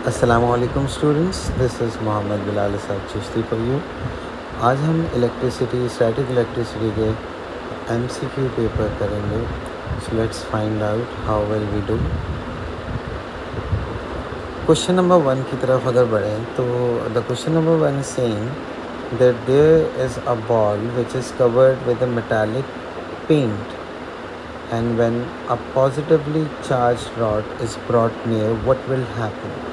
अस्सलामुअलैकुम students, this is Mohammad Bilal Sahab Chishti for you. आज हम इलेक्ट्रिसिटी स्टैटिक इलेक्ट्रिसिटी के एमसीक्यू पेपर करेंगे। So let's find out how well we do. Question number 1 की तरफ अगर बढ़ें तो the question number 1 is saying that there is a ball which is covered with a metallic paint and when a positively charged rod is brought near, what will happen?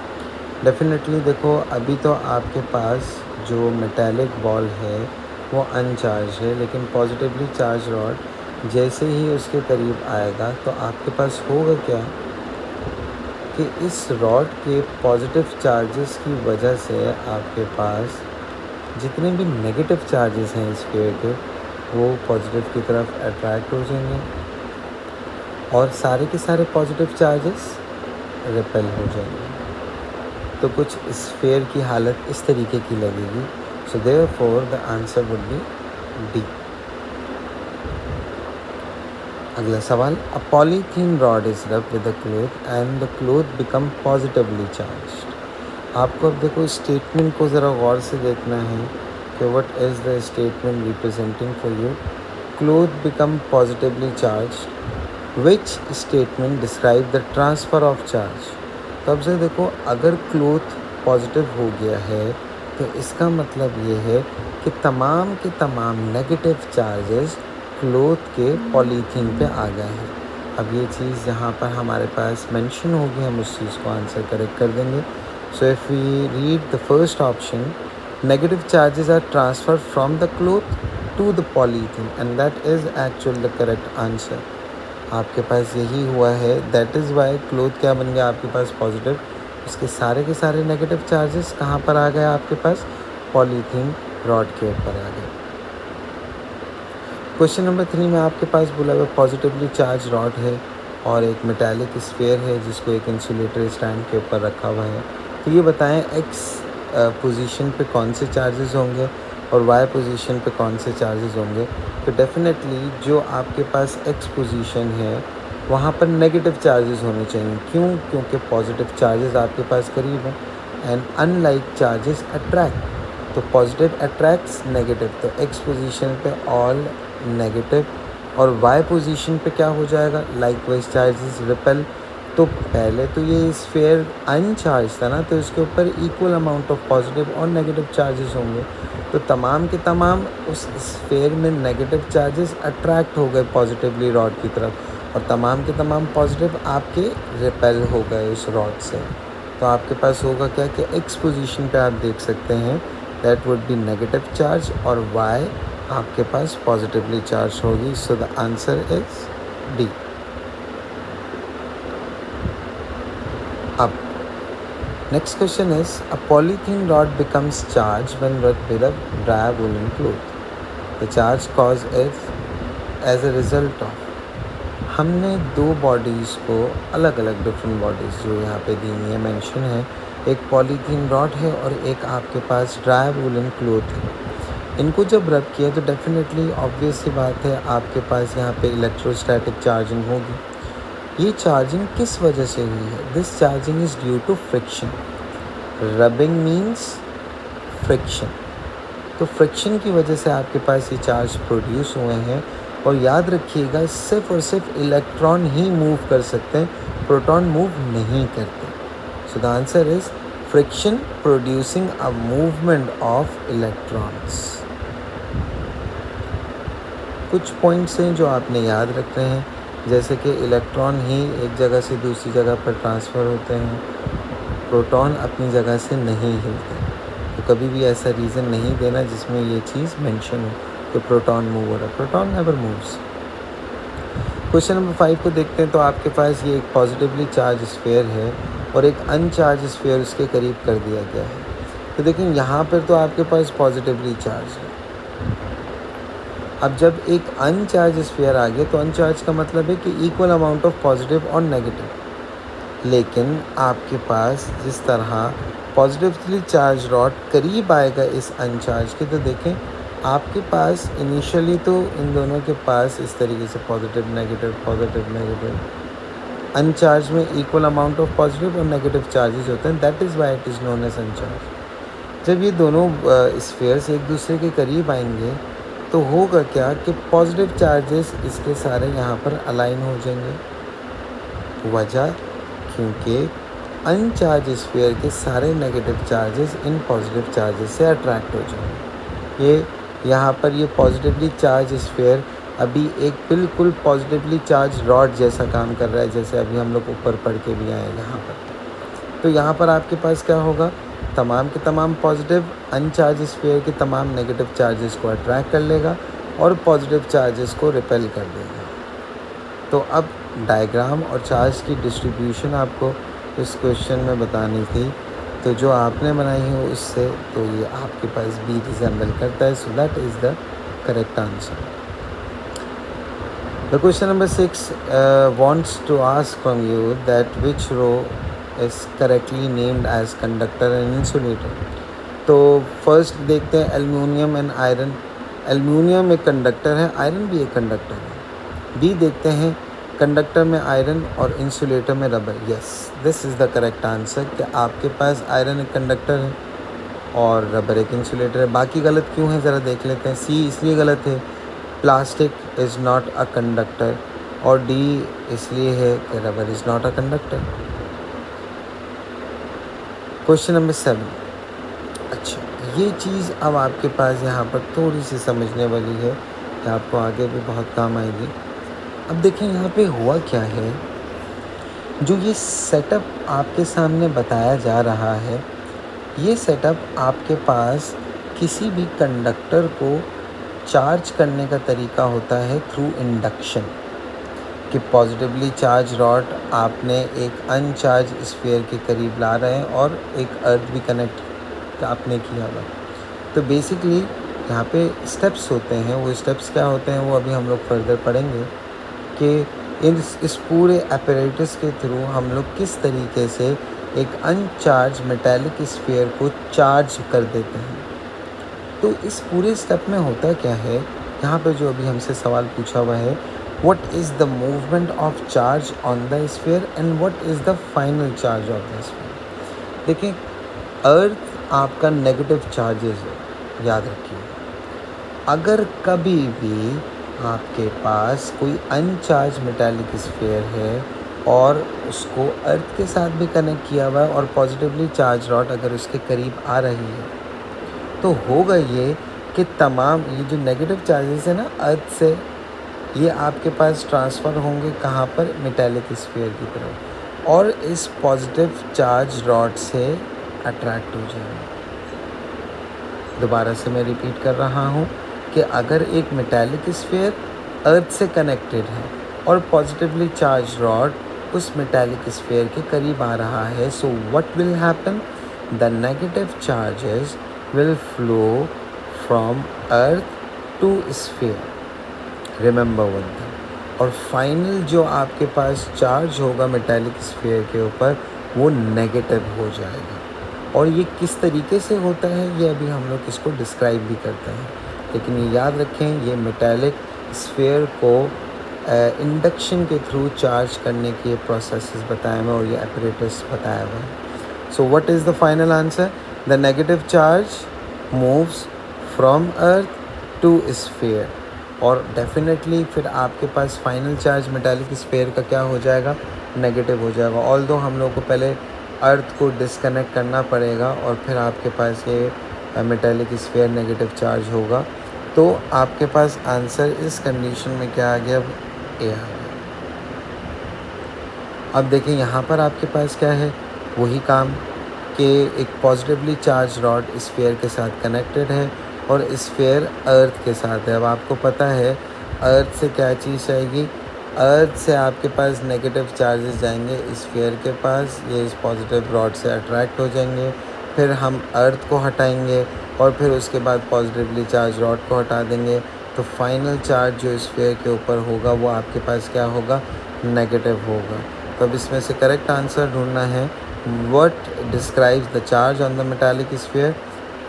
Definitely देखो, अभी तो आपके पास जो मेटालिक बॉल है वो अनचार्ज है, लेकिन positively charge rod जैसे ही उसके करीब आएगा तो आपके पास होगा क्या कि इस रॉड के पॉजिटिव चार्जेस की वजह से आपके पास जितने भी नेगेटिव चार्जेस हैं इस पेड़ के वो पॉजिटिव की तरफ अट्रैक्ट हो जाएंगे और सारे के सारे पॉजिटिव चार्जेस रिपेल हो जाएंगे। तो कुछ स्फेयर की हालत इस तरीके की लगेगी। So therefore the answer would B D. अगला सवाल, अ पॉलीथीन रॉड इज रब with a cloth and the cloth become positively charged. आपको अब देखो स्टेटमेंट को ज़रा गौर से देखना है कि what is the statement representing for you. Cloth become positively charged, which statement describe the transfer of charge. तो अब से देखो, अगर क्लोथ पॉजिटिव हो गया है तो इसका मतलब ये है कि तमाम के तमाम नेगेटिव चार्जेस क्लोथ के पॉलीथीन पे आ गए हैं। अब ये चीज़ जहाँ पर हमारे पास मेंशन होगी हम उस चीज़ को आंसर करेक्ट कर देंगे। So if we read the first option, negative charges are transfer from the cloth to the polythene and that is actual the correct answer. आपके पास यही हुआ है, दैट इज़ वाई क्लोथ क्या बन गया आपके पास पॉजिटिव, उसके सारे के सारे नेगेटिव चार्जेस कहाँ पर आ गए आपके पास, पॉलीथीन रॉड के ऊपर आ गए। क्वेश्चन नंबर 3 में आपके पास बोला हुआ पॉजिटिवली चार्ज रॉड है और एक मेटालिक स्फीयर है जिसको एक इंसुलेटर स्टैंड के ऊपर रखा हुआ है। तो ये बताएं एक्स पोजीशन पे कौन से चार्जेस होंगे और वाई पोजीशन पे कौन से चार्जेस होंगे। तो डेफिनेटली जो आपके पास एक्स पोजीशन है वहाँ पर नेगेटिव चार्जेस होने चाहिए। क्यों? क्योंकि पॉजिटिव चार्जेस आपके पास करीब हैं एंड अनलाइक चार्जेस अट्रैक्ट। तो पॉजिटिव अट्रैक्ट्स नेगेटिव, तो एक्स पोजीशन पे ऑल नेगेटिव और वाई पोजीशन पे क्या हो जाएगा, लाइकवाइज चार्जेस रिपेल। तो पहले तो ये स्फीयर अनचार्ज था ना, तो इसके ऊपर इक्वल अमाउंट ऑफ पॉजिटिव और नेगेटिव चार्जेस होंगे। तो तमाम के तमाम उस स्फीयर में नेगेटिव चार्जेस अट्रैक्ट हो गए पॉजिटिवली रॉड की तरफ और तमाम के तमाम पॉजिटिव आपके रिपेल हो गए उस रॉड से। तो आपके पास होगा क्या कि एक्स पोजीशन पे आप देख सकते हैं that would be negative charge और वाई आपके पास पॉजिटिवली चार्ज होगी। So the answer is D. अब next question is, a polythene rod becomes charge when rubbed with a dry woollen cloth. The charge cause is as a result of. हमने दो bodies को अलग अलग different bodies जो यहाँ पे दी हुई है मेंशन है, एक पॉलीथीन रॉड है और एक आपके पास ड्राई वूलन क्लॉथ है। इनको जब रब किया तो डेफिनेटली ऑब्वियस सी बात है आपके पास यहाँ पे इलेक्ट्रोस्टैटिक चार्जिंग होगी। ये चार्जिंग किस वजह से हुई है? This charging is due to friction. Rubbing means friction, तो फ्रिक्शन की वजह से आपके पास ये चार्ज प्रोड्यूस हुए हैं। और याद रखिएगा, सिर्फ और सिर्फ इलेक्ट्रॉन ही मूव कर सकते हैं, प्रोटॉन मूव नहीं करते। सो the answer is friction producing a movement of electrons. कुछ पॉइंट्स हैं जो आपने याद रखने हैं, जैसे कि इलेक्ट्रॉन ही एक जगह से दूसरी जगह पर ट्रांसफ़र होते हैं, प्रोटॉन अपनी जगह से नहीं हिलते। तो कभी भी ऐसा रीज़न नहीं देना जिसमें ये चीज़ मेंशन हो कि प्रोटॉन मूव हो रहा है। Proton never moves. Question number 5 को देखते हैं। तो आपके पास ये एक पॉजिटिवली चार्ज स्फीयर है और एक अनचार्ज स्फीयर उसके करीब कर दिया गया है। तो देखिए यहाँ पर तो आपके पास पॉजिटिवली चार्ज है। अब जब एक अनचार्ज स्फीयर आ गया तो अनचार्ज का मतलब है कि इक्वल अमाउंट ऑफ पॉजिटिव और नेगेटिव। लेकिन आपके पास जिस तरह पॉजिटिवली चार्ज रॉड करीब आएगा इस अनचार्ज के, तो देखें आपके पास इनिशियली तो इन दोनों के पास इस तरीके से पॉजिटिव नेगेटिव अनचार्ज में इक्वल अमाउंट ऑफ पॉजिटिव और नेगेटिव चार्जेस होते हैं, that is why it is known as uncharge. जब ये दोनों स्फीयर्स एक दूसरे के करीब आएंगे तो होगा क्या कि पॉजिटिव चार्जेस इसके सारे यहाँ पर अलाइन हो जाएंगे। वजह क्योंकि अनचार्ज स्फीयर के सारे negative charges in positive charges से अट्रैक्ट हो जाएंगे। ये यहाँ पर ये पॉजिटिवली चार्ज स्फीयर अभी एक बिल्कुल पॉजिटिवली चार्ज रॉड जैसा काम कर रहा है, जैसे अभी हम लोग ऊपर पढ़ के भी आए यहाँ पर। तो यहाँ पर आपके पास क्या होगा, तमाम के तमाम पॉजिटिव अनचार्ज स्फीयर के तमाम नेगेटिव चार्जेस को अट्रैक्ट कर लेगा और पॉजिटिव चार्जेस को रिपेल कर देगा। तो अब डायग्राम और चार्ज की डिस्ट्रीब्यूशन आपको इस क्वेश्चन में बतानी थी, तो जो आपने बनाई है उससे तो ये आपके पास बी रिजेंबल करता है, सो that is the correct answer. The question number 6 wants to ask from you that which row is correctly named as conductor and insulator। तो फर्स्ट देखते हैं एल्युमिनियम एंड आयरन। एल्युमिनियम एक कंडक्टर है, iron भी एक conductor है। B देखते हैं कंडक्टर में आयरन और इंसुलेटर में rubber. Yes, this is the correct answer कि आपके पास आयरन एक कंडक्टर है और रबर एक इंसुलेटर है। बाकी गलत क्यों है ज़रा देख लेते हैं। सी इसलिए गलत है, plastic is not a conductor, और डी इसलिए है कि rubber is not a conductor. Question number 7। अच्छा, ये चीज़ अब आपके पास यहाँ पर थोड़ी सी समझने वाली है कि आपको आगे भी बहुत काम आएगी। अब देखें यहाँ पे हुआ क्या है, जो ये सेटअप आपके सामने बताया जा रहा है, ये सेटअप आपके पास किसी भी कंडक्टर को चार्ज करने का तरीका होता है थ्रू इंडक्शन। कि पॉजिटिवली चार्ज रॉड आपने एक अनचार्ज स्फीयर के करीब ला रहे हैं और एक अर्थ भी कनेक्ट आपने किया हुआ। तो बेसिकली यहाँ पे स्टेप्स होते हैं, वो स्टेप्स क्या होते हैं वो अभी हम लोग फर्दर पढ़ेंगे कि इस पूरे अपैरेटस के थ्रू हम लोग किस तरीके से एक अनचार्ज मेटालिक स्फीयर को चार्ज कर देते हैं। तो इस पूरे स्टेप में होता क्या है, यहाँ पे जो अभी हमसे सवाल पूछा हुआ है, what is the movement of charge on the sphere and what is the final charge of the sphere. देखिए, अर्थ आपका नेगेटिव चार्जेस है, याद रखिए। अगर कभी भी आपके पास कोई अनचार्ज मेटालिक स्फीयर है और उसको अर्थ के साथ भी कनेक्ट किया हुआ है और पॉजिटिवली चार्ज रॉड अगर उसके करीब आ रही है, तो होगा ये कि तमाम ये जो नेगेटिव चार्जेस है ना अर्थ से, ये आपके पास ट्रांसफ़र होंगे कहाँ पर, मेटालिक स्फीयर की तरफ, और इस पॉजिटिव चार्ज रॉड से अट्रैक्ट हो जाएंगे। दोबारा से मैं रिपीट कर रहा हूँ कि अगर एक मेटालिक स्फीयर अर्थ से कनेक्टेड है और पॉजिटिवली चार्ज रॉड उस मेटालिक स्फीयर के करीब आ रहा है, so what will happen, the negative charges will flow from earth to sphere, remember one thing। और फाइनल जो आपके पास चार्ज होगा मेटालिक स्फीयर के ऊपर वो नेगेटिव हो जाएगा। और ये किस तरीके से होता है ये अभी हम लोग इसको डिस्क्राइब भी करते हैं, लेकिन ये याद रखें ये मेटालिक स्फीयर को इंडक्शन के थ्रू चार्ज करने के प्रोसेसेस बताए हुए और ये apparatus बताया हुआ है। So what is the final answer, the negative charge moves from earth to sphere. और डेफिनेटली फिर आपके पास फाइनल चार्ज मेटालिक स्फीयर का क्या हो जाएगा, नेगेटिव हो जाएगा। ऑल्दो हम लोग को पहले अर्थ को डिस्कनेक्ट करना पड़ेगा और फिर आपके पास ये मेटालिक स्फीयर नेगेटिव चार्ज होगा। तो आपके पास आंसर इस कंडीशन में क्या आ गया, ए आ गया। अब देखें यहाँ पर आपके पास क्या है, वही काम कि एक पॉजिटिवली चार्ज रॉड स्फीयर के साथ कनेक्टेड है और स्फीयर अर्थ के साथ है। अब आपको पता है अर्थ से क्या चीज़ आएगी, अर्थ से आपके पास नेगेटिव चार्जेस जाएंगे स्फीयर के पास, ये इस पॉजिटिव रॉड से अट्रैक्ट हो जाएंगे, फिर हम अर्थ को हटाएंगे और फिर उसके बाद पॉजिटिवली चार्ज रॉड को हटा देंगे। तो फाइनल चार्ज जो स्फीयर के ऊपर होगा वो आपके पास क्या होगा, नेगेटिव होगा। तो अब इसमें से करेक्ट आंसर ढूंढना है, what describes the charge on the metallic sphere,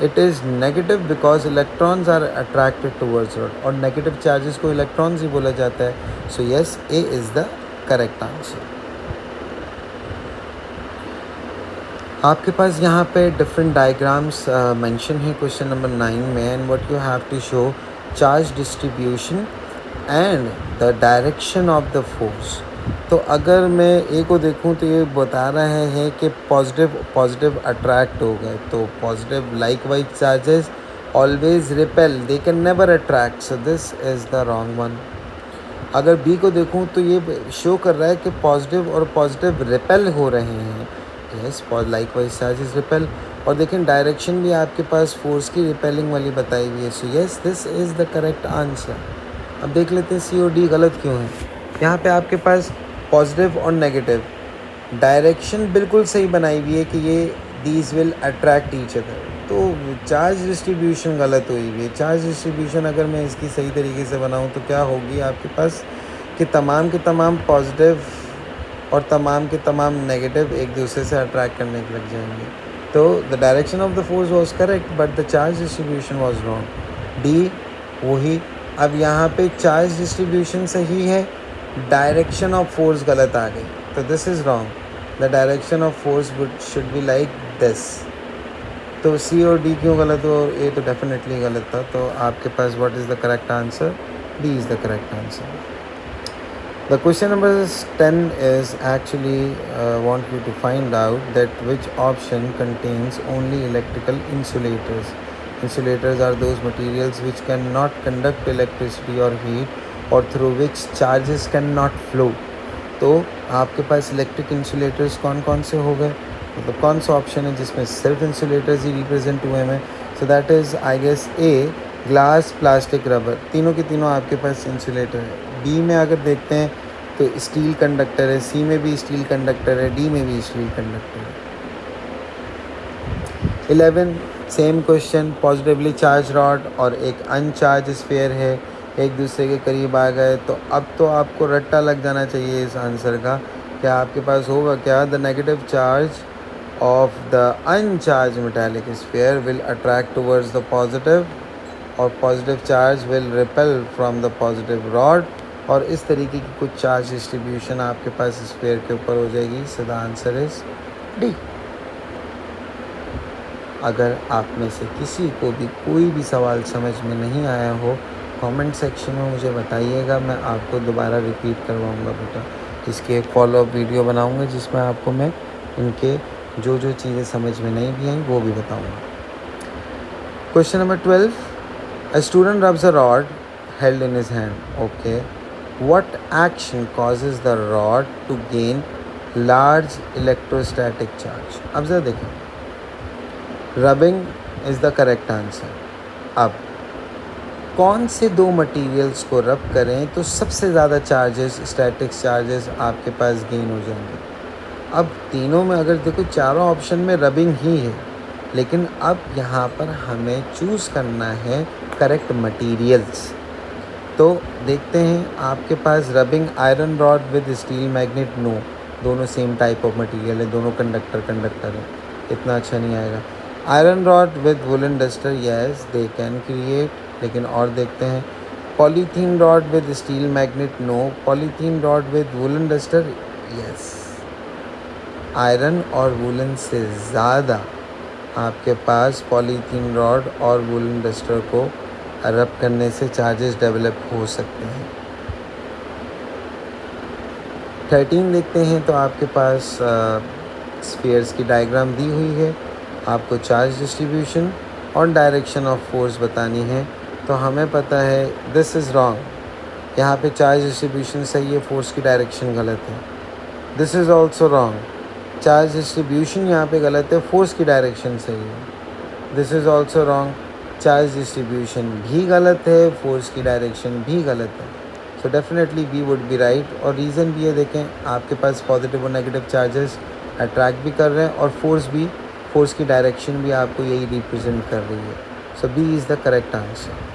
it is negative because electrons are attracted towards rod, और negative charges को electrons ही बोला जाता है। So yes, A is the correct answer। आपके पास यहाँ पे डिफरेंट डायग्राम्स मेंशन है क्वेश्चन नंबर 9 में, and what you have to show charge distribution and the direction of the force. तो अगर मैं ए को देखूँ तो ये बता रहा है कि पॉजिटिव अट्रैक्ट हो गए, तो positive likewise charges always repel, they can never attract, so this is the wrong one. अगर बी को देखूं तो ये शो कर रहा है कि पॉजिटिव और पॉजिटिव रिपेल हो रहे हैं, यस लाइकवाइज चार्जेस रिपेल। और देखें डायरेक्शन भी आपके पास फोर्स की रिपेलिंग वाली बताई हुई है, so yes this is the correct answer. अब देख लेते हैं सी और डी गलत क्यों है। यहाँ पे आपके पास पॉजिटिव और नेगेटिव डायरेक्शन बिल्कुल सही बनाई हुई है कि ये these will attract each other, तो चार्ज डिस्ट्रीब्यूशन गलत हुई हुई है। चार्ज डिस्ट्रीब्यूशन अगर मैं इसकी सही तरीके से बनाऊँ तो क्या होगी आपके पास कि तमाम के तमाम पॉजिटिव और तमाम के तमाम नेगेटिव एक दूसरे से अट्रैक्ट करने के लग जाएंगे। तो the direction of the force was correct but the charge distribution was wrong. D वही। अब यहाँ पे चार्ज डिस्ट्रीब्यूशन सही है, डायरेक्शन ऑफ फोर्स गलत आ गई, तो this is wrong. The direction of force should be like this. तो सी और डी क्यों गलत हो, ए तो डेफिनेटली गलत था। तो आपके पास what is the correct answer, D is the correct answer. The question number 10 is actually want you to find out that which option contains only electrical insulators. Insulators are those materials which cannot conduct electricity or heat or through which charges cannot flow. तो आपके पास electric insulators कौन कौन से हो गए, मतलब कौन सा ऑप्शन है जिसमें सिर्फ इंसुलेटर्स ही रिप्रेजेंट हुए हैं। So that is I guess a glass plastic rubber, तीनों के तीनों आपके पास इंसुलेटर है। बी में अगर देखते हैं तो स्टील कंडक्टर है, सी में भी स्टील कंडक्टर है, डी में भी स्टील कंडक्टर है। 11 same question, positively charge rod और एक अनचार्ज स्फीयर है, एक दूसरे के करीब आ गए, तो अब तो आपको रट्टा लग जाना चाहिए इस आंसर का। क्या आपके पास होगा क्या, the negative charge of the uncharged metallic sphere will attract towards the positive और positive charge will repel from the positive rod, और इस तरीके की कुछ चार्ज डिस्ट्रीब्यूशन आपके पास स्फीयर के ऊपर हो जाएगी। सो द आंसर इज डी। अगर आप में से किसी को भी कोई भी सवाल समझ में नहीं आया हो, कमेंट सेक्शन में मुझे बताइएगा, मैं आपको दोबारा रिपीट करवाऊँगा बेटा। इसके एक फॉलोअप वीडियो बनाऊँगा जिसमें आपको मैं इनके जो जो चीज़ें समझ में नहीं भी आई वो भी बताऊँगा। Question number 12, a student rubs a rod held in his hand. Okay. What action causes the rod to gain large electrostatic charge? अब ज़रा देखें, rubbing is the correct answer. अब कौन से दो मटेरियल्स को रब करें तो सबसे ज़्यादा चार्जेस, स्टैटिक चार्जेस आपके पास गेन हो जाएंगे। अब तीनों में अगर देखो चारों ऑप्शन में रबिंग ही है, लेकिन अब यहाँ पर हमें चूज़ करना है करेक्ट मटेरियल्स। तो देखते हैं, आपके पास rubbing iron rod with steel magnet, no, दोनों सेम टाइप ऑफ मटेरियल है, दोनों कंडक्टर है, इतना अच्छा नहीं आएगा। Iron rod with woollen duster, yes they can create, लेकिन और देखते हैं। Polythene rod with steel magnet, no. Polythene rod with woollen duster, yes. Iron और वुलन से ज़्यादा आपके पास पॉलीथीन रॉड और वुलन डस्टर को रब करने से चार्जेस डेवलप हो सकते हैं। 13 देखते हैं, तो आपके पास स्फीयर्स की डायग्राम दी हुई है, आपको चार्ज डिस्ट्रीब्यूशन और डायरेक्शन ऑफ फोर्स बतानी है। तो हमें पता है दिस इज़ रॉन्ग, यहाँ पे चार्ज डिस्ट्रीब्यूशन सही है, फोर्स की डायरेक्शन गलत है। This is also wrong, charge distribution यहाँ पे गलत है, फोर्स की डायरेक्शन सही है। This is also wrong, charge distribution भी गलत है, फोर्स की डायरेक्शन भी गलत है। So definitely be would be right. और रीज़न भी है, देखें आपके पास पॉजिटिव और नेगेटिव चार्जेस अट्रैक्ट भी कर रहे हैं और फोर्स की डायरेक्शन भी आपको यही रिप्रेजेंट कर रही है। So B is the correct answer.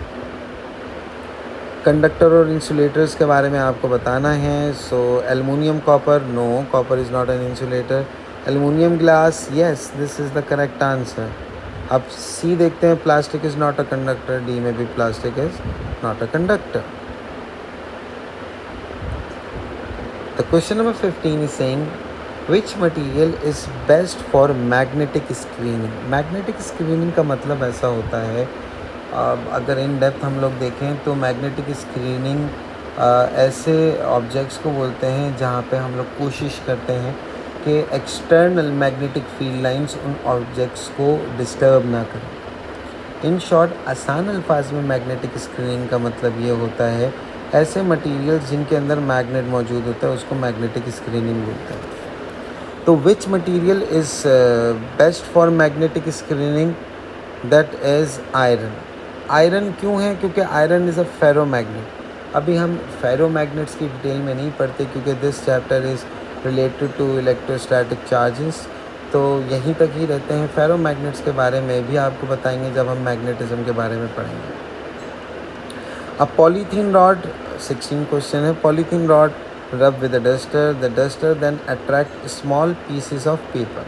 Conductor और इंसुलेटर्स के बारे में आपको बताना है। So aluminium copper, no, copper is not an insulator. Aluminium glass, yes this is the correct answer. अब सी देखते हैं, plastic is not a conductor, D में भी plastic is not a conductor. The question number 15 is saying which material is best for magnetic screening. Magnetic screening का मतलब ऐसा होता है, अगर इन डेप्थ हम लोग देखें तो मैग्नेटिक स्क्रीनिंग ऐसे ऑब्जेक्ट्स को बोलते हैं जहाँ पे हम लोग कोशिश करते हैं कि एक्सटर्नल मैग्नेटिक फील्ड लाइंस उन ऑब्जेक्ट्स को डिस्टर्ब ना करें। इन शॉर्ट, आसान अल्फाज में मैग्नेटिक स्क्रीनिंग का मतलब ये होता है ऐसे मटेरियल्स जिनके अंदर मैग्नेट मौजूद होता है उसको मैग्नेटिक स्क्रीनिंग बोलते हैं। तो which material is best for magnetic screening? That is iron. Iron क्यों है? क्योंकि iron is a ferromagnet. अभी हम फेरो मैग्नेट्स की डिटेल में नहीं पढ़ते क्योंकि this chapter is related to electrostatic charges, तो यहीं तक ही रहते हैं। फेरो मैग्नेट्स के बारे में भी आपको बताएंगे जब हम मैग्नेटिज्म के बारे में पढ़ेंगे। अब पॉलीथीन रॉड, 16 क्वेश्चन है। Polythene rod rub with the duster then attract small pieces of paper.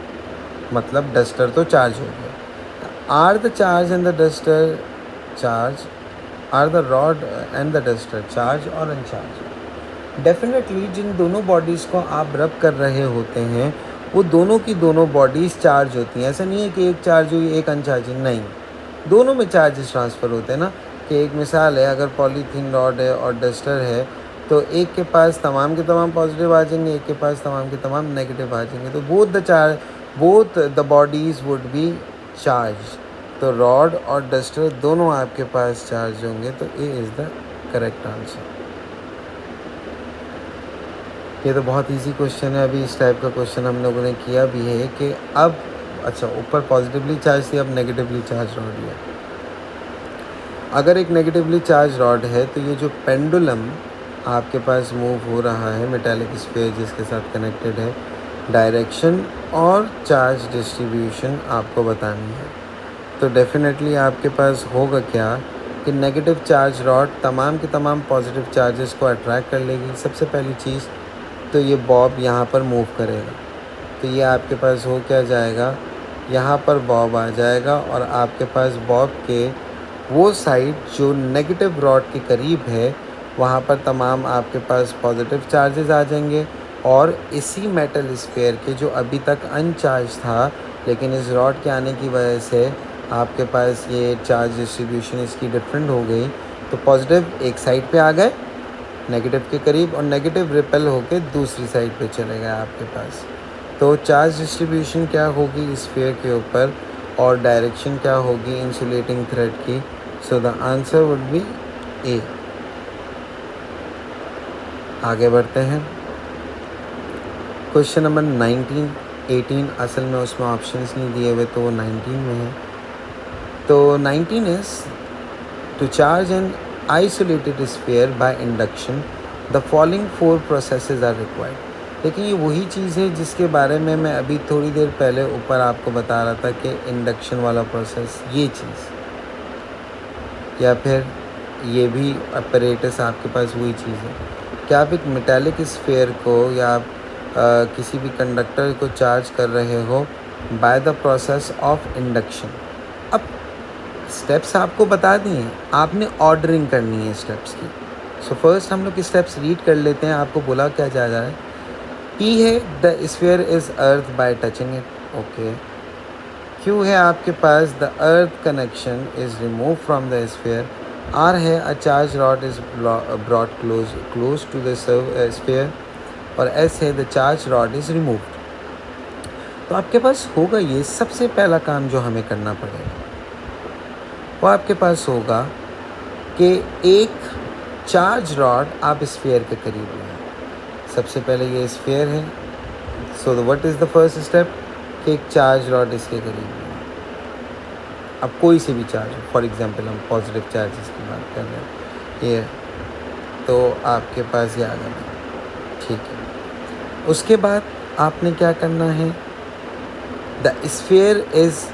मतलब डस्टर तो चार्ज हो गया। Are the charge and the duster charge, are the rod and the duster charge और uncharge? Definitely जिन दोनों bodies को आप रब कर रहे होते हैं वो दोनों की दोनों बॉडीज़ चार्ज होती हैं। ऐसा नहीं है कि एक चार्ज हुई एक अनचार्जिंग, नहीं, दोनों में चार्जेस ट्रांसफ़र होते हैं ना। कि एक मिसाल है, अगर पॉलीथीन रॉड है और डस्टर है तो एक के पास तमाम के तमाम पॉजिटिव आ जाएंगे, एक के पास तमाम के तमाम नेगेटिव आ जाएंगे, तो both the bodies would be charge. तो रॉड और डस्टर दोनों आपके पास चार्ज होंगे, तो A is the correct answer. ये तो बहुत इजी क्वेश्चन है। अभी इस टाइप का क्वेश्चन हम लोगों ने किया भी है कि अब अच्छा, ऊपर पॉजिटिवली चार्ज थी, अब नेगेटिवली चार्ज रॉड लिया। अगर एक नेगेटिवली चार्ज रॉड है तो ये जो पेंडुलम आपके पास मूव हो रहा है मेटालिक स्फीयर जिसके साथ कनेक्टेड है, डायरेक्शन और चार्ज डिस्ट्रीब्यूशन आपको बतानी है। तो डेफिनेटली आपके पास होगा क्या कि नेगेटिव चार्ज रॉड तमाम के तमाम पॉजिटिव चार्जेस को अट्रैक्ट कर लेगी। सबसे पहली चीज़ तो ये बॉब यहाँ पर मूव करेगा, तो ये आपके पास हो क्या जाएगा, यहाँ पर बॉब आ जाएगा और आपके पास बॉब के वो साइड जो नेगेटिव रॉड के करीब है वहाँ पर तमाम आपके पास पॉजिटिव चार्जेस आ जाएंगे और इसी मेटल स्फीयर के जो अभी तक अनचार्ज था लेकिन इस रॉड के आने की वजह से आपके पास ये चार्ज डिस्ट्रीब्यूशन इसकी डिफरेंट हो गई, तो पॉजिटिव एक साइड पे आ गए नेगेटिव के करीब और नेगेटिव रिपेल होके दूसरी साइड पे चले गए आपके पास। तो चार्ज डिस्ट्रीब्यूशन क्या होगी स्फीयर के ऊपर और डायरेक्शन क्या होगी इंसुलेटिंग थ्रेड की? So the answer would be A. आगे बढ़ते हैं। क्वेश्चन नंबर 19, 18 असल में उसमें ऑप्शंस नहीं दिए हुए तो वो 19 में है। तो 19 is to charge an isolated sphere by induction the following 4 processes are required. लेकिन ये वही चीज़ है जिसके बारे में मैं अभी थोड़ी देर पहले ऊपर आपको बता रहा था कि इंडक्शन वाला प्रोसेस, ये चीज़, या फिर ये भी अपरेटस आपके पास वही चीज़ है कि आप एक मेटालिक स्फीयर को या आप किसी भी कंडक्टर को चार्ज कर रहे हो by the process of induction. अब स्टेप्स आपको बता दिए, आपने ऑर्डरिंग करनी है स्टेप्स की। सो फर्स्ट हम लोग स्टेप्स रीड कर लेते हैं। आपको बोला क्या जा रहा है? P है the sphere is earth by touching it, okay. Q है आपके पास the earth connection is remove from the sphere. R है a charge rod is brought close to the sphere और S है the charge rod is removed. तो आपके पास होगा ये सबसे पहला काम जो हमें करना पड़ेगा वो आपके पास होगा कि एक चार्ज रॉड आप स्फीयर के करीब लाएं। सबसे पहले ये स्फीयर है, so what is the first step कि एक चार्ज रॉड इसके करीब लाएं। अब कोई से भी चार्ज हो, फॉर एग्जांपल हम पॉजिटिव चार्जेस की बात कर रहे हैं ये, तो आपके पास ये आ गया, ठीक है। उसके बाद आपने क्या करना है, the sphere is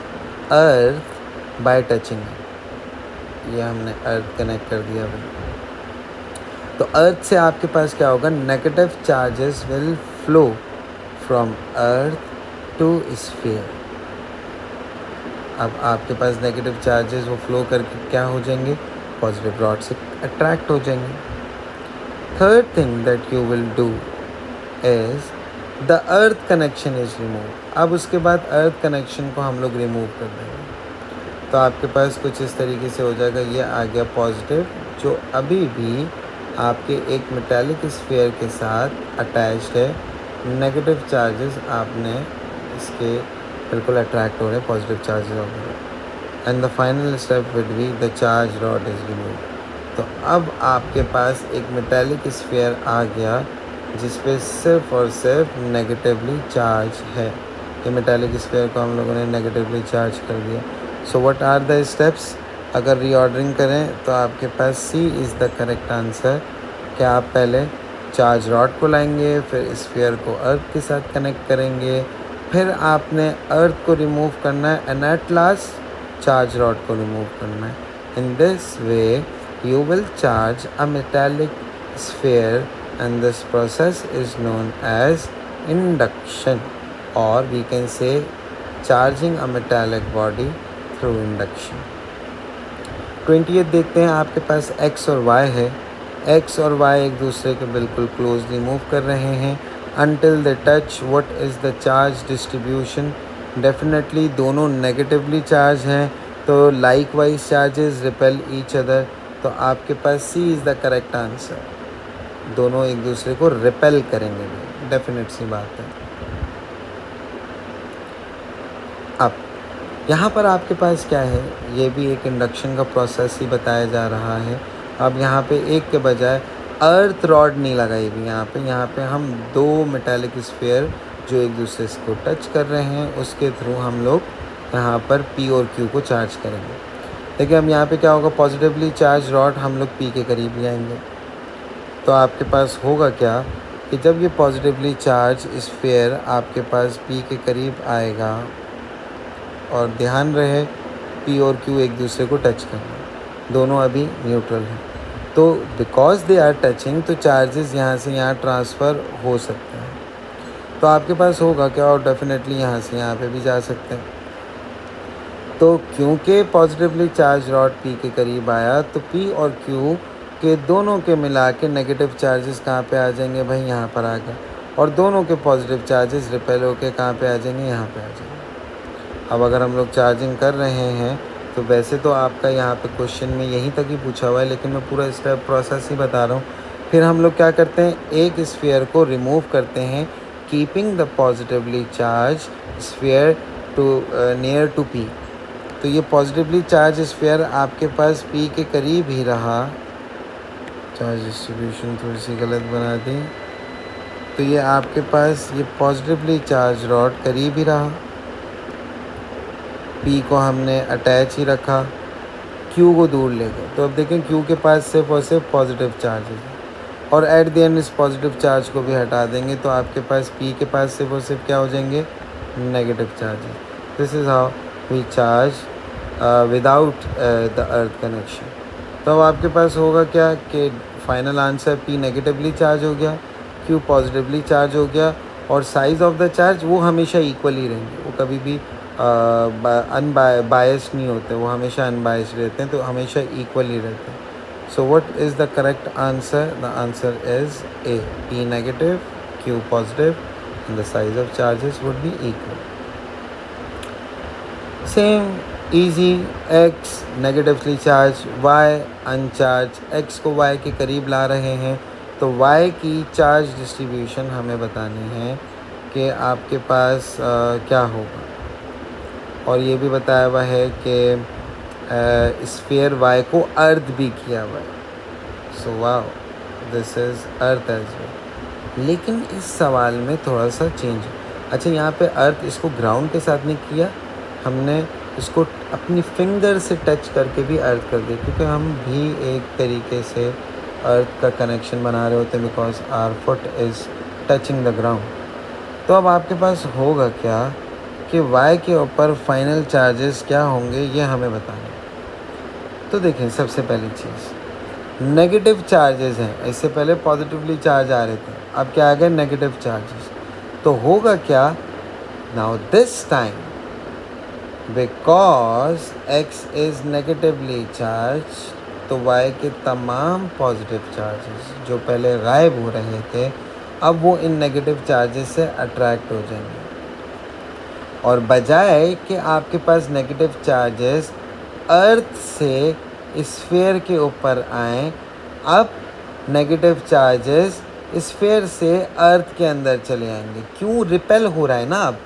earth by touching, ये हमने अर्थ कनेक्ट कर दिया भाई। तो अर्थ से आपके पास क्या होगा, negative charges will flow from earth to sphere. अब आपके पास नेगेटिव चार्जेस वो फ्लो करके क्या हो जाएंगे, पॉजिटिव रॉड से अट्रैक्ट हो जाएंगे। Third thing that you will do is the earth connection is remove. अब उसके बाद अर्थ कनेक्शन को हम लोग रिमूव कर देंगे, तो आपके पास कुछ इस तरीके से हो जाएगा। ये आ गया पॉजिटिव, जो अभी भी आपके एक मेटालिक स्फीयर के साथ अटैच्ड है। नेगेटिव चार्जेस आपने इसके बिल्कुल अट्रैक्ट हो रहे हैं, पॉजिटिव चार्जेस हो गए। And the final step will be the charge rod is remove. तो अब आपके पास एक मेटालिक स्फीयर आ गया जिस पे सिर्फ और सिर्फ नेगेटिवली चार्ज है। ये मेटालिक स्फीयर को हम लोगों ने नेगेटिवली चार्ज कर दिया। So what are the steps? अगर रीऑर्डरिंग करें तो आपके पास C is the correct answer, कि आप पहले चार्ज रॉड को लाएंगे, फिर स्फीयर को अर्थ के साथ कनेक्ट करेंगे, फिर आपने अर्थ को रिमूव करना है, and at last charge rod को रिमूव करना है। In this way you will charge a metallic sphere, and this process is known as induction, or we can say charging a metallic body through induction। 20th देखते हैं, आपके पास x और y है। x और y एक दूसरे के बिल्कुल क्लोजली मूव कर रहे हैं until they touch। what is the charge distribution? Definitely दोनों नेगेटिवली चार्ज हैं, तो likewise charges repel each other। तो आपके पास C is the correct answer, दोनों एक दूसरे को रिपेल करेंगे, डेफिनेट सी बात है। अब यहाँ पर आपके पास क्या है, ये भी एक इंडक्शन का प्रोसेस ही बताया जा रहा है। अब यहाँ पे एक के बजाय अर्थ रॉड नहीं लगाई भी, यहाँ पे हम दो मेटालिक स्फीयर जो एक दूसरे को टच कर रहे हैं उसके थ्रू हम लोग यहाँ पर पी और क्यू को चार्ज करेंगे। देखिए अब यहाँ पे क्या होगा, पॉजिटिवली चार्ज रॉड हम लोग पी के करीब ले आएंगे, तो आपके पास होगा क्या कि जब ये पॉजिटिवली चार्ज स्फीयर आपके पास पी के करीब आएगा, और ध्यान रहे पी और क्यू एक दूसरे को टच कर रहे हैं, दोनों अभी न्यूट्रल हैं, तो बिकॉज दे आर टचिंग तो चार्जेस यहाँ से यहाँ ट्रांसफ़र हो सकते हैं। तो आपके पास होगा क्या, और डेफिनेटली यहाँ से यहाँ पे भी जा सकते हैं। तो क्योंकि पॉजिटिवली चार्ज रॉड पी के करीब आया, तो पी और क्यू के दोनों के मिला के नेगेटिव चार्जेस कहाँ पे आ जाएंगे भाई, यहाँ पर आ गए, और दोनों के पॉजिटिव चार्जेस रिपेल होके कहाँ पे आ जाएंगे, यहाँ पे आ जाएंगे। अब अगर हम लोग चार्जिंग कर रहे हैं तो वैसे तो आपका यहाँ पे क्वेश्चन में यहीं तक ही पूछा हुआ है, लेकिन मैं पूरा स्टेप प्रोसेस ही बता रहा हूँ। फिर हम लोग क्या करते हैं, एक स्फीयर को रिमूव करते हैं, keeping the positively charge sphere to near to P. तो ये पॉजिटिवली चार्ज स्फीयर आपके पास पी के करीब ही रहा, चार्ज डिस्ट्रीब्यूशन थोड़ी सी गलत बना दी, तो ये आपके पास ये पॉजिटिवली चार्ज रॉड करीब ही रहा, पी को हमने अटैच ही रखा, क्यू को दूर ले गए। तो अब देखें क्यू के पास सिर्फ और सिर्फ पॉजिटिव चार्जेस है, और एट द एंड इस पॉजिटिव चार्ज को भी हटा देंगे, तो आपके पास पी के पास सिर्फ और सिर्फ क्या हो जाएंगे, negative charges. This is how we charge without the earth connection. तो अब आपके पास होगा क्या कि final answer P negatively charge हो गया, क्यू पॉजिटिवली चार्ज हो गया, और साइज़ ऑफ द चार्ज वो हमेशा इक्वल ही रहेंगे, वो कभी भी अनबायस्ड नहीं होते, वो हमेशा अनबायस्ड रहते हैं, तो हमेशा इक्वल ही रहते हैं। So what is the correct answer? The answer is A, P negative, Q positive, and the size of charges would be equal. Same easy, X negatively charge, Y uncharged, X को Y के करीब ला रहे हैं, तो Y की charge distribution हमें बतानी है कि आपके पास क्या होगा, और ये भी बताया हुआ है कि स्फीयर वाई को अर्थ भी किया हुआ है। So wow, this is earth as well. लेकिन इस सवाल में थोड़ा सा चेंज है। अच्छा, यहाँ पे अर्थ इसको ग्राउंड के साथ नहीं किया, हमने इसको अपनी फिंगर से टच करके भी अर्थ कर दिया, क्योंकि हम भी एक तरीके से अर्थ का कनेक्शन बना रहे होते हैं, because our foot is touching the ground. तो अब आपके पास होगा क्या कि y के ऊपर फाइनल चार्जेस क्या होंगे, ये हमें बताना है। तो देखें, सबसे पहली चीज़ नेगेटिव चार्जेस हैं, इससे पहले पॉजिटिवली चार्ज आ रहे थे, अब क्या आ गए नेगेटिव चार्जेस। तो होगा क्या, now this time because x is negatively charge, तो y के तमाम पॉजिटिव चार्जेस जो पहले गायब हो रहे थे अब वो इन नेगेटिव चार्जेस से अट्रैक्ट हो जाएंगे, और बजाय कि आपके पास नेगेटिव चार्जेस अर्थ से स्फीयर के ऊपर आएँ, अब नेगेटिव चार्जेस स्फीयर से अर्थ के अंदर चले आएंगे। क्यों? रिपेल हो रहा है ना। अब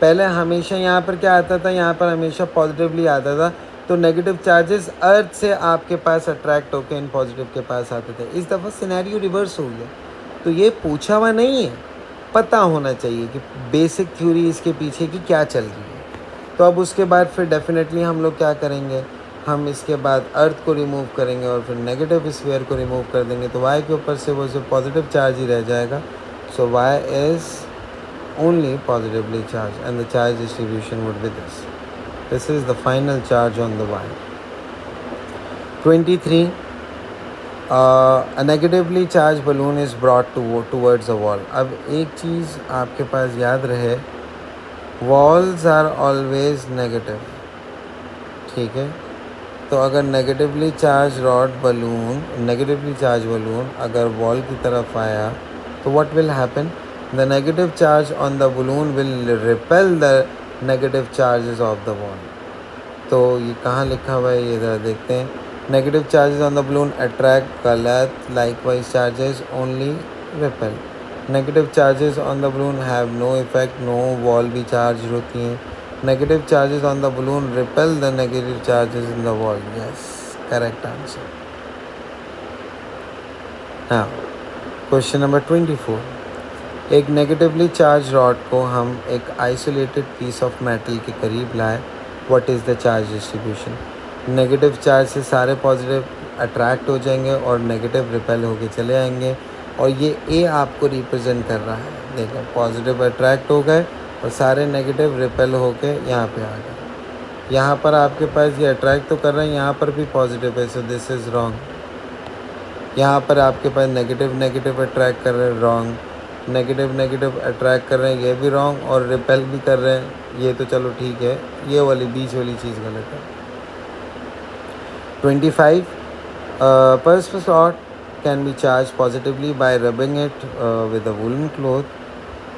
पहले हमेशा यहाँ पर क्या आता था, यहाँ पर हमेशा पॉजिटिवली आता था, तो नेगेटिव चार्जेस अर्थ से आपके पास अट्रैक्ट होकर इन पॉजिटिव के पास आते थे। इस दफ़ा सिनेरियो रिवर्स हो गया। तो ये पूछा हुआ नहीं है, पता होना चाहिए कि बेसिक थ्योरी इसके पीछे की क्या चल रही है। तो अब उसके बाद फिर डेफिनेटली हम लोग क्या करेंगे, हम इसके बाद अर्थ को रिमूव करेंगे और फिर नेगेटिव स्फीयर को रिमूव कर देंगे, तो वाई के ऊपर से वो जो पॉजिटिव चार्ज ही रह जाएगा। So Y is only positively charge and the charge distribution would be this. This is the final charge on the Y. 23. A negatively charged balloon is brought towards a wall. अब एक चीज़ आपके पास याद रहे, walls are always negative, ठीक है। तो अगर negatively charge negatively charge balloon अगर वॉल की तरफ आया, तो what will happen, the negative charge on the balloon will repel the negative charges of the wall. तो ये कहाँ लिखा हुआ है, ये ज़रा देखते हैं। Negative charges on the balloon attract, गलत। Likewise charges only repel. Negative charges on the balloon have no effect, no, wall भी चार्ज होती हैं। Negative charges on the balloon repel the negative charges in the wall. Yes, correct answer. हाँ, question number 24। एक negatively charge rod को हम एक isolated piece of metal के करीब लाए, what is the charge distribution. Negative charge से सारे पॉजिटिव अट्रैक्ट हो जाएंगे और नेगेटिव रिपेल होके चले आएंगे, और ये ए आपको रिप्रेजेंट कर रहा है। देखो, पॉजिटिव अट्रैक्ट हो गए और सारे नेगेटिव रिपेल होके यहाँ पे आ गए। यहाँ पर आपके पास ये अट्रैक्ट तो कर रहे हैं, यहाँ पर भी पॉजिटिव है, सो दिस इज़ रॉन्ग। यहाँ पर आपके पास नेगेटिव अट्रैक्ट कर रहे हैं, रॉन्ग। नेगेटिव अट्रैक्ट कर रहे हैं, ये भी रॉन्ग, और रिपेल भी कर रहे हैं, ये तो चलो ठीक है, ये वाली बीच वाली चीज़ गलत है। 25. Perspex rod can be charged positively by rubbing it with a woolen cloth.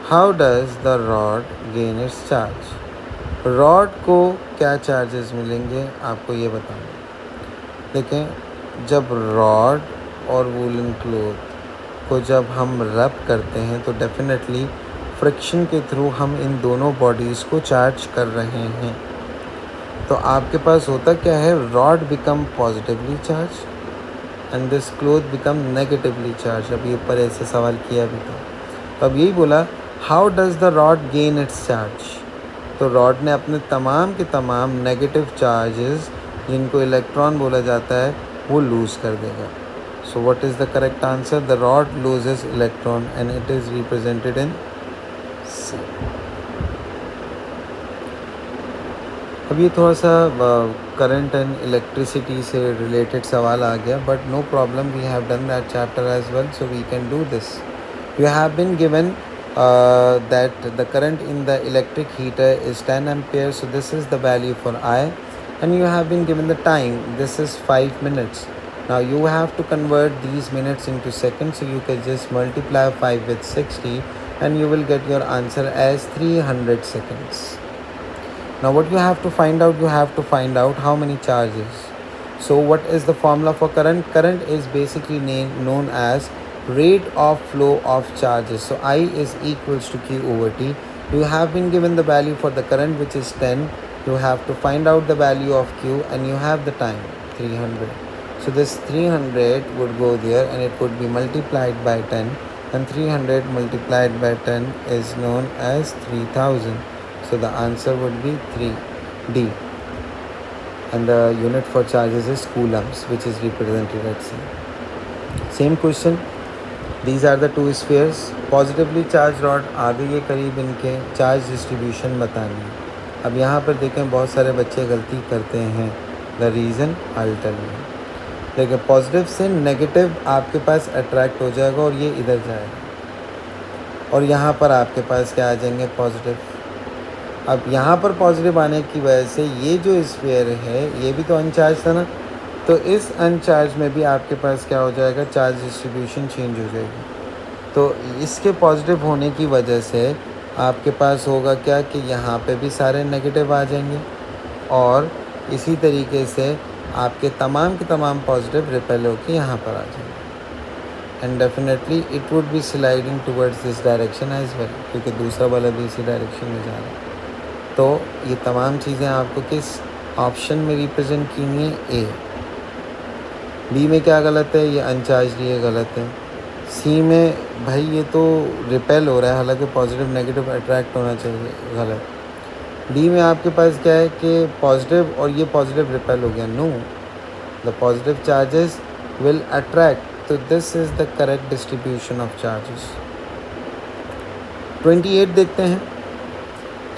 How does the rod gain its charge? Rod को क्या चार्जेस मिलेंगे, आपको ये बताना। देखें, जब रॉड और वूलन क्लोथ को जब हम रब करते हैं, तो डेफिनेटली फ्रिक्शन के थ्रू हम इन दोनों बॉडीज़ को चार्ज कर रहे हैं। तो आपके पास होता क्या है, rod become positively charge and this cloth become negatively charge. अभी ऊपर ऐसे सवाल किया भी था, तो अब यही बोला, how does the rod gain it's charge. तो रॉड ने अपने तमाम के तमाम नेगेटिव चार्जेस, जिनको इलेक्ट्रॉन बोला जाता है, वो लूज़ कर देगा। So what is the correct answer, the rod loses electron and it is represented in C. अब ये थोड़ा सा करंट एंड इलेक्ट्रिसिटी से रिलेटेड सवाल आ गया, but no problem, we have done that chapter as well, so we can do this. You have been given that the current in the electric heater is 10 ampere, so this is the value for I, and you have been given the time, this is 5 minutes. Now you have to convert these minutes into seconds, so you can just multiply 5 with 60 and you will get your answer as 300 seconds. Now what you have to find out, you have to find out how many charges. So what is the formula for current? Current is basically known as rate of flow of charges. So I is equals to Q over T. You have been given the value for the current, which is 10. You have to find out the value of Q, and you have the time 300. So this 300 would go there and it would be multiplied by 10, and 300 multiplied by 10 is known as 3000. So the answer would be 3D, and the unit for charges is coulombs, which is represented at C. Same question. These are the two spheres. Positively charge rod आ गई है करीब, इनके charge distribution बतानी है। अब यहाँ पर देखें, बहुत सारे बच्चे गलती करते हैं। The reason I tell you. देखिए, पॉजिटिव से नेगेटिव आपके पास अट्रैक्ट हो जाएगा और ये इधर जाएगा, और यहाँ पर आपके पास क्या आ जाएंगे, पॉजिटिव। अब यहाँ पर पॉजिटिव आने की वजह से ये जो स्फीयर है, ये भी तो अनचार्ज था ना, तो इस अनचार्ज में भी आपके पास क्या हो जाएगा, चार्ज डिस्ट्रीब्यूशन चेंज हो जाएगी। तो इसके पॉजिटिव होने की वजह से आपके पास होगा क्या कि यहाँ पे भी सारे नेगेटिव आ जाएंगे और इसी तरीके से आपके तमाम के तमाम पॉजिटिव रिपेल होकर यहाँ पर आ जाएंगे and definitely it would be sliding towards this direction as well, क्योंकि दूसरा वाला भी इसी डायरेक्शन में जा रहा है। तो ये तमाम चीज़ें आपको किस ऑप्शन में रिप्रेजेंट की हुई हैं? ए। बी में क्या गलत है? ये अनचार्ज ये गलत है। सी में भाई ये तो रिपेल हो रहा है, हालांकि पॉजिटिव नेगेटिव अट्रैक्ट होना चाहिए, गलत। डी में आपके पास क्या है कि पॉजिटिव और ये पॉजिटिव रिपेल हो गया, no, the positive charges will attract, तो this is the correct distribution of charges. 28 देखते हैं।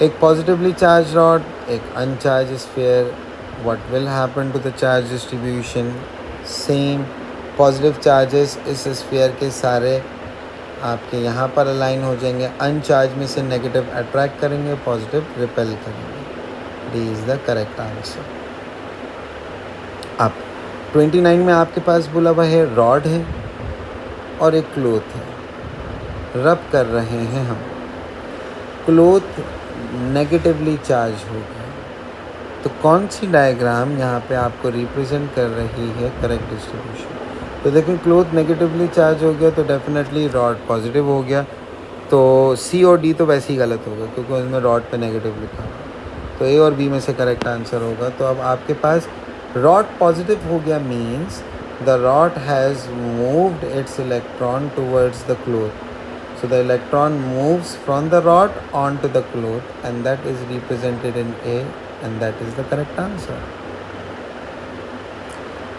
एक पॉजिटिवली चार्ज रॉड, एक uncharged sphere, what will happen to the charge distribution? Same, positive charges इस स्फीयर के सारे आपके यहाँ पर अलाइन हो जाएंगे, अनचार्ज में से नेगेटिव अट्रैक्ट करेंगे, पॉजिटिव रिपेल करेंगे। D is the correct answer. अब 29 में आपके पास बोला हुआ है रॉड है और एक क्लोथ है, रब कर रहे हैं हम, क्लोथ नेगेटिवली चार्ज हो गया, तो कौन सी डायग्राम यहाँ पे आपको रिप्रेजेंट कर रही है करेक्ट डिस्ट्रीब्यूशन? तो देखिए क्लोथ नेगेटिवली चार्ज हो गया तो डेफिनेटली रॉड पॉजिटिव हो गया, तो सी और डी तो वैसे ही गलत होगा क्योंकि उसमें रॉड पे नेगेटिव लिखा हुआ, तो ए और बी में से करेक्ट आंसर होगा। तो अब आपके पास रॉड पॉजिटिव हो गया means the rod has moved it's electron towards the cloth, so the electron moves from the rod onto the cloth and that is represented in A and that is the correct answer.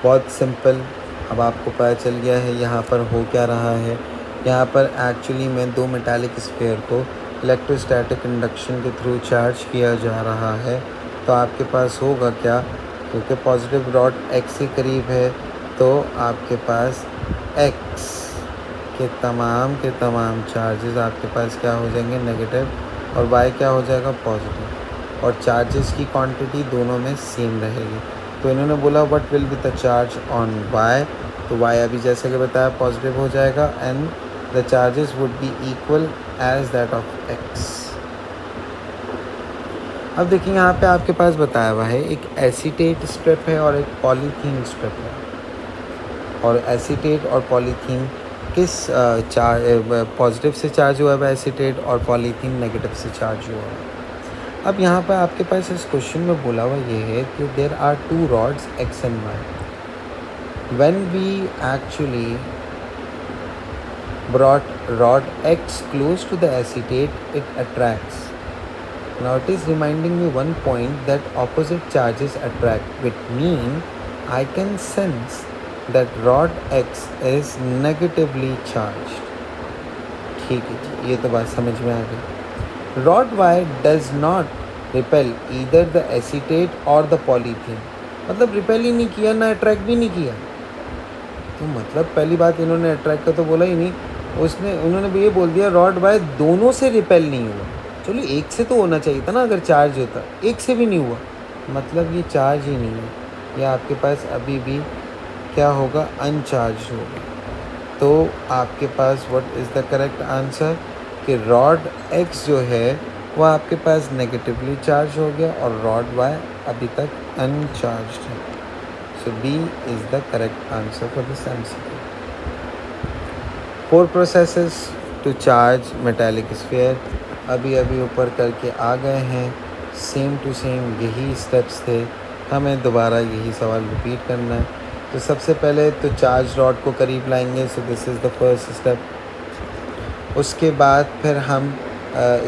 बहुत simple. अब आपको पता चल गया है यहाँ पर हो क्या रहा है। यहाँ पर एक्चुअली में दो मेटालिक स्फीयर को इलेक्ट्रोस्टैटिक इंडक्शन के थ्रू चार्ज किया जा रहा है। तो आपके पास होगा क्या, क्योंकि पॉजिटिव रॉड x के करीब है तो आपके पास x के तमाम चार्जेस आपके पास क्या हो जाएंगे, नेगेटिव, और y क्या हो जाएगा, पॉजिटिव, और चार्जेस की क्वांटिटी दोनों में सेम रहेगी। तो इन्होंने बोला what will be the charge on y, तो y अभी जैसे कि बताया पॉजिटिव हो जाएगा and the charges would be equal as that of x। अब देखिए यहाँ पे आपके पास बताया हुआ है एक एसीटेट स्ट्रिप है और एक पॉलीथीन स्ट्रिप है, और एसीटेट और पॉलीथीन किस पॉजिटिव से चार्ज हुआ है एसीटेट, और पॉलीथीन नेगेटिव से चार्ज हुआ है। अब यहाँ पर आपके पास इस क्वेश्चन में बोला हुआ ये है कि there are two rods X and Y, when we actually brought rod X close to the acetate, it attracts. Now it is reminding me one point that opposite charges attract, which mean I can sense that rod X is negatively charged. ठीक है जी, ये तो बात समझ में आ गई। Rod Y does not repel either the acetate or the polythene, मतलब repel ही नहीं किया ना अट्रैक्ट भी नहीं किया। तो मतलब पहली बात इन्होंने अट्रैक्ट का तो बोला ही नहीं, उन्होंने भी ये बोल दिया रॉड बाय दोनों से रिपेल नहीं हुआ। चलो एक से तो होना चाहिए था ना, अगर चार्ज होता, एक से भी नहीं हुआ, मतलब ये चार्ज ही नहीं है, ये आपके पास अभी भी क्या होगा, अनचार्ज होगा। तो आपके पास what is the correct answer कि रॉड एक्स जो है वो आपके पास नेगेटिवली चार्ज हो गया और रॉड वाई अभी तक अनचार्ज है। So B is the correct answer for this MCQ. 4 processes to charge metallic sphere अभी ऊपर करके आ गए हैं, सेम टू सेम यही स्टेप्स थे, हमें दोबारा यही सवाल रिपीट करना है। तो सबसे पहले तो चार्ज रॉड को करीब लाएंगे, सो this is the first step. उसके बाद फिर हम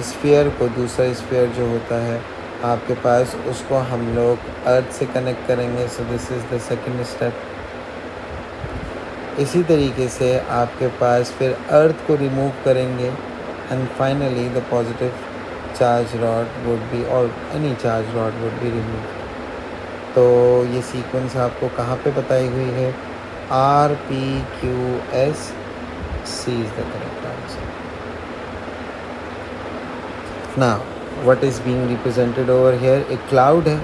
स्फीयर को, दूसरा स्फीयर जो होता है आपके पास, उसको हम लोग अर्थ से कनेक्ट करेंगे, सो this is the second step. इसी तरीके से आपके पास फिर अर्थ को रिमूव करेंगे and finally the positive charge rod would be, और any charge rod would be remove. तो ये सीक्वेंस आपको कहाँ पे बताई हुई है, R P Q S C is the correct answer. Now what is being represented over here, एक क्लाउड है,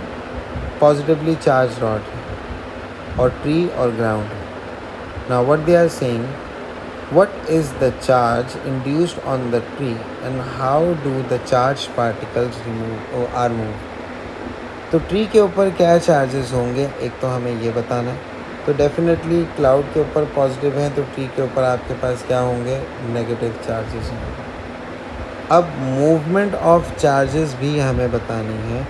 पॉजिटिवली चार्ज रॉड है, और ट्री और ग्राउंड है। Now what they are saying What is the charge induced on the tree and how do the charged particles remove or are moved? तो tree के ऊपर क्या चार्जेस होंगे, एक तो हमें ये बताना है। तो डेफिनेटली क्लाउड के ऊपर पॉजिटिव हैं, तो ट्री के ऊपर आपके पास क्या होंगे, नेगेटिव चार्जेस होंगे। अब मूवमेंट ऑफ चार्जेस भी हमें बतानी है,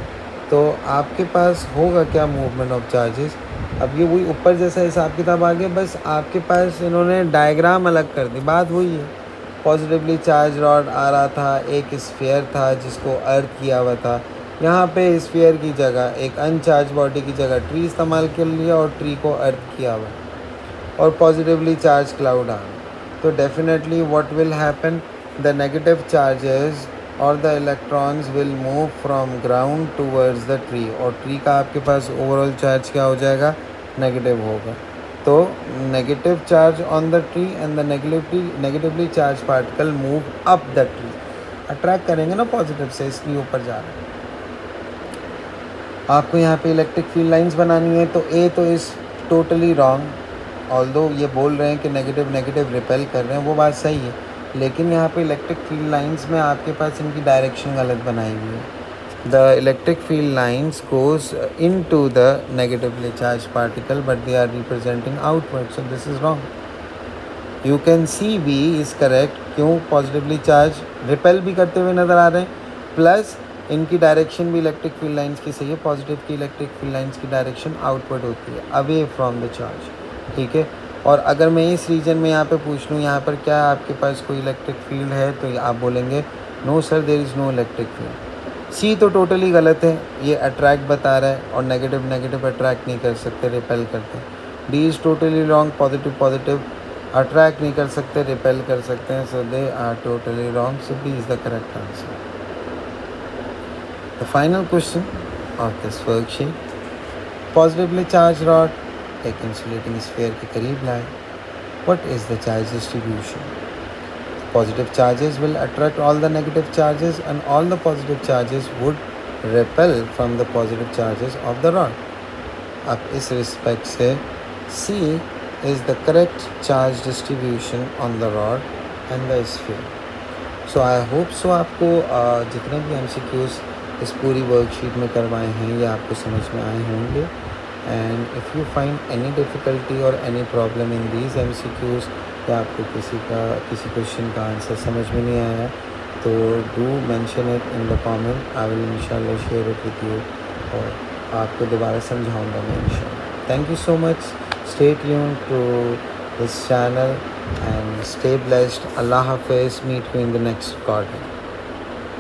तो आपके पास होगा क्या मूवमेंट ऑफ चार्जेस। अब ये वही ऊपर जैसा हिसाब किताब आ गया, बस आपके पास इन्होंने डायग्राम अलग कर दी, बात वही है। पॉजिटिवली चार्ज रॉड आ रहा था, एक स्फीयर था जिसको अर्थ किया हुआ था, यहाँ पे स्फीयर की जगह एक अनचार्ज बॉडी की जगह ट्री इस्तेमाल कर लिया और ट्री को अर्थ किया हुआ, और पॉजिटिवली चार्ज क्लाउड आ रहा। तो definitely what will happen, the negative charges और the electrons will move from ground towards the tree, और ट्री का आपके पास ओवरऑल चार्ज क्या हो जाएगा, नेगेटिव होगा। तो negative charge on the tree and the negatively charge particle move up the tree, attract करेंगे ना पॉजिटिव से, इसलिए ऊपर जा रहे हैं। आपको यहाँ पे इलेक्ट्रिक फील्ड लाइंस बनानी है, तो ए तो इज़ टोटली रॉन्ग, ऑल्दो ये बोल रहे हैं कि नेगेटिव नेगेटिव रिपेल कर रहे हैं, वो बात सही है, लेकिन यहाँ पे इलेक्ट्रिक फील्ड लाइंस में आपके पास इनकी डायरेक्शन गलत बनाई हुई है। The electric field lines goes in to the negatively charge particle but they are representing outward, so this is wrong. You can see B is correct, क्यों, पॉजिटिवली चार्ज रिपेल भी करते हुए नज़र आ रहे हैं, प्लस इनकी डायरेक्शन भी electric field lines की सही है। पॉजिटिव की इलेक्ट्रिक फील्ड लाइंस की डायरेक्शन आउटवर्ड होती है, अवे फ्रॉम द चार्ज, ठीक है। और अगर मैं इस रीजन में यहाँ पे पूछ लूँ यहाँ पर क्या आपके पास कोई इलेक्ट्रिक फील्ड है, तो आप बोलेंगे no sir there is no electric field. C तो टोटली गलत है, ये अट्रैक्ट बता रहा है, और नेगेटिव नेगेटिव अट्रैक्ट नहीं कर सकते, रिपेल करते हैं। D is totally wrong, positive positive attract नहीं कर सकते, रिपेल कर सकते हैं, so they are totally wrong, so B is the correct answer. The final question of this worksheet, positively charged rod एक insulating sphere के करीब लाए, what is the charge distribution? Positive charges will attract all the negative charges and all the positive charges would repel from the positive charges of the rod. अब इस respect से C is the correct charge distribution on the rod and the sphere. So I hope so आपको जितने भी MCQs इस पूरी worksheet में करवाए हैं ये आपको समझ में आए होंगे। And if you find any difficulty और any problem in these MCQs, या आपको किसी क्वेश्चन का आंसर समझ में नहीं आया, तो do mention it in the comment, I will इंशाल्लाह शेयर इट विद यू, और आपको दोबारा समझाऊंगा मैं इंशाल्लाह। Thank you so much, stay tuned to this channel and stay blessed. अल्लाह हाफिज़, meet you in the next recording.